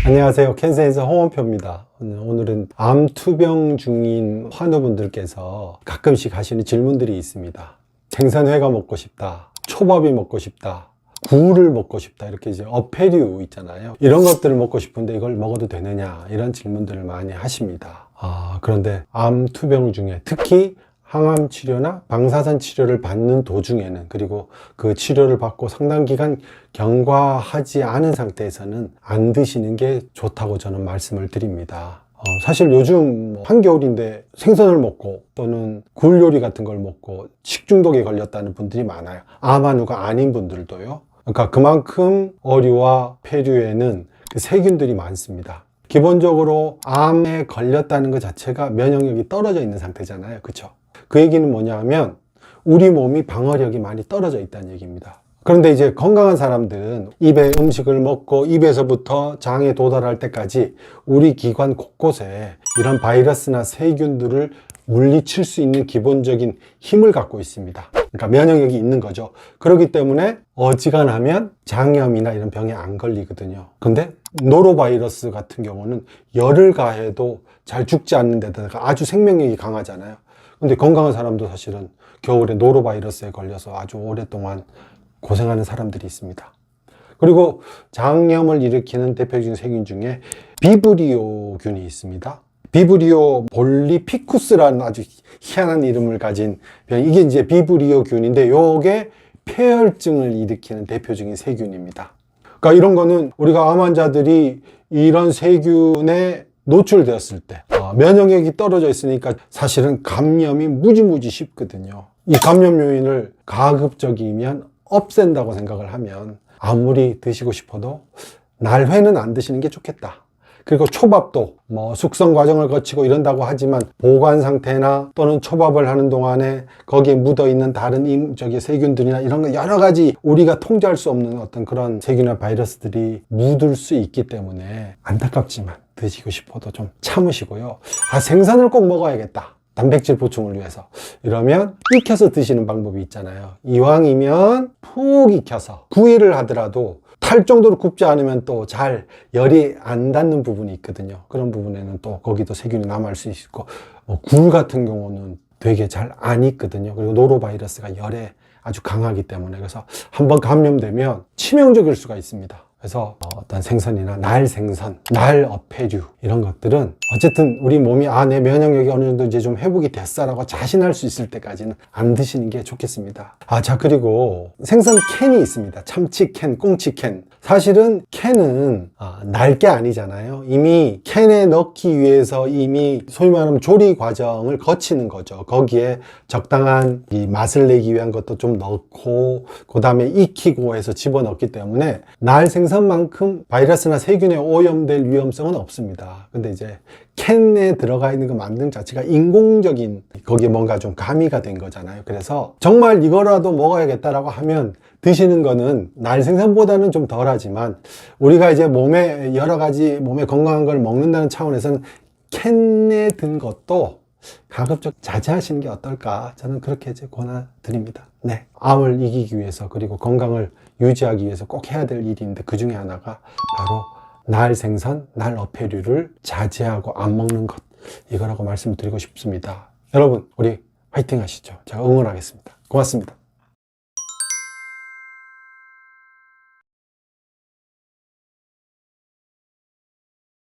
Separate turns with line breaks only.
안녕하세요. 캔센서 홍원표입니다. 오늘은 암 투병 중인 환우분들께서 가끔씩 하시는 질문들이 있습니다. 생선회가 먹고 싶다, 초밥이 먹고 싶다, 굴을 먹고 싶다, 이렇게 이제 어패류 있잖아요. 이런 것들을 먹고 싶은데 이걸 먹어도 되느냐, 이런 질문들을 많이 하십니다. 그런데 암 투병 중에 특히 항암 치료나 방사선 치료를 받는 도중에는, 그리고 그 치료를 받고 상당 기간 경과하지 않은 상태에서는 안 드시는 게 좋다고 저는 말씀을 드립니다. 사실 요즘 한겨울인데 생선을 먹고 또는 굴 요리 같은 걸 먹고 식중독에 걸렸다는 분들이 많아요. 암 환우가 아닌 분들도요. 그러니까 그만큼 어류와 폐류에는 세균들이 많습니다. 기본적으로 암에 걸렸다는 것 자체가 면역력이 떨어져 있는 상태잖아요. 그렇죠? 그 얘기는 뭐냐 하면 우리 몸이 방어력이 많이 떨어져 있다는 얘기입니다. 그런데 이제 건강한 사람들은 입에 음식을 먹고 입에서부터 장에 도달할 때까지 우리 기관 곳곳에 이런 바이러스나 세균들을 물리칠 수 있는 기본적인 힘을 갖고 있습니다. 그러니까 면역력이 있는 거죠. 그렇기 때문에 어지간하면 장염이나 이런 병에 안 걸리거든요. 근데 노로바이러스 같은 경우는 열을 가해도 잘 죽지 않는 데다가 아주 생명력이 강하잖아요. 근데 건강한 사람도 사실은 겨울에 노로바이러스에 걸려서 아주 오랫동안 고생하는 사람들이 있습니다. 그리고 장염을 일으키는 대표적인 세균 중에 비브리오균이 있습니다. 비브리오 볼리피쿠스라는 아주 희한한 이름을 가진 병, 이게 이제 비브리오균인데 요게 폐혈증을 일으키는 대표적인 세균입니다. 그러니까 이런 거는 우리가 암 환자들이 이런 세균에 노출되었을 때 면역력이 떨어져 있으니까 사실은 감염이 무지무지 쉽거든요. 이 감염 요인을 가급적이면 없앤다고 생각을 하면 아무리 드시고 싶어도 날회는 안 드시는 게 좋겠다. 그리고 초밥도 숙성 과정을 거치고 이런다고 하지만 보관 상태나 또는 초밥을 하는 동안에 거기에 묻어 있는 다른 세균들이나 이런 거 여러 가지 우리가 통제할 수 없는 어떤 그런 세균이나 바이러스들이 묻을 수 있기 때문에 안타깝지만 드시고 싶어도 좀 참으시고요. 생선을 꼭 먹어야겠다, 단백질 보충을 위해서, 이러면 익혀서 드시는 방법이 있잖아요. 이왕이면 푹 익혀서 구이를 하더라도 탈 정도로 굽지 않으면 또 잘 열이 안 닿는 부분이 있거든요. 그런 부분에는 또 거기도 세균이 남을 수 있고, 굴 같은 경우는 되게 잘 안 익거든요. 그리고 노로바이러스가 열에 아주 강하기 때문에, 그래서 한번 감염되면 치명적일 수가 있습니다. 그래서 어떤 생선이나 날생선, 날어패류 이런 것들은 어쨌든 우리 몸이 내 면역력이 어느 정도 이제 좀 회복이 됐어라고 자신할 수 있을 때까지는 안 드시는 게 좋겠습니다. 자, 그리고 생선 캔이 있습니다. 참치 캔, 꽁치 캔. 사실은 캔은 날 게 아니잖아요. 이미 캔에 넣기 위해서 이미 소위 말하면 조리 과정을 거치는 거죠. 거기에 적당한 이 맛을 내기 위한 것도 좀 넣고 그 다음에 익히고 해서 집어넣기 때문에 날 생선만큼 바이러스나 세균에 오염될 위험성은 없습니다. 근데 이제 캔에 들어가 있는 그 만듦 자체가 인공적인, 거기에 뭔가 좀 가미가 된 거잖아요. 그래서 정말 이거라도 먹어야겠다라고 하면 드시는 거는 날 생선보다는 좀 덜하지만 우리가 이제 몸에 여러 가지 몸에 건강한 걸 먹는다는 차원에서는 캔에 든 것도 가급적 자제하시는 게 어떨까, 저는 그렇게 이제 권해드립니다. 네, 암을 이기기 위해서 그리고 건강을 유지하기 위해서 꼭 해야 될 일인데 그 중에 하나가 바로 날 생선, 날 어패류를 자제하고 안 먹는 것, 이거라고 말씀드리고 싶습니다. 여러분, 우리 화이팅 하시죠. 제가 응원하겠습니다. 고맙습니다.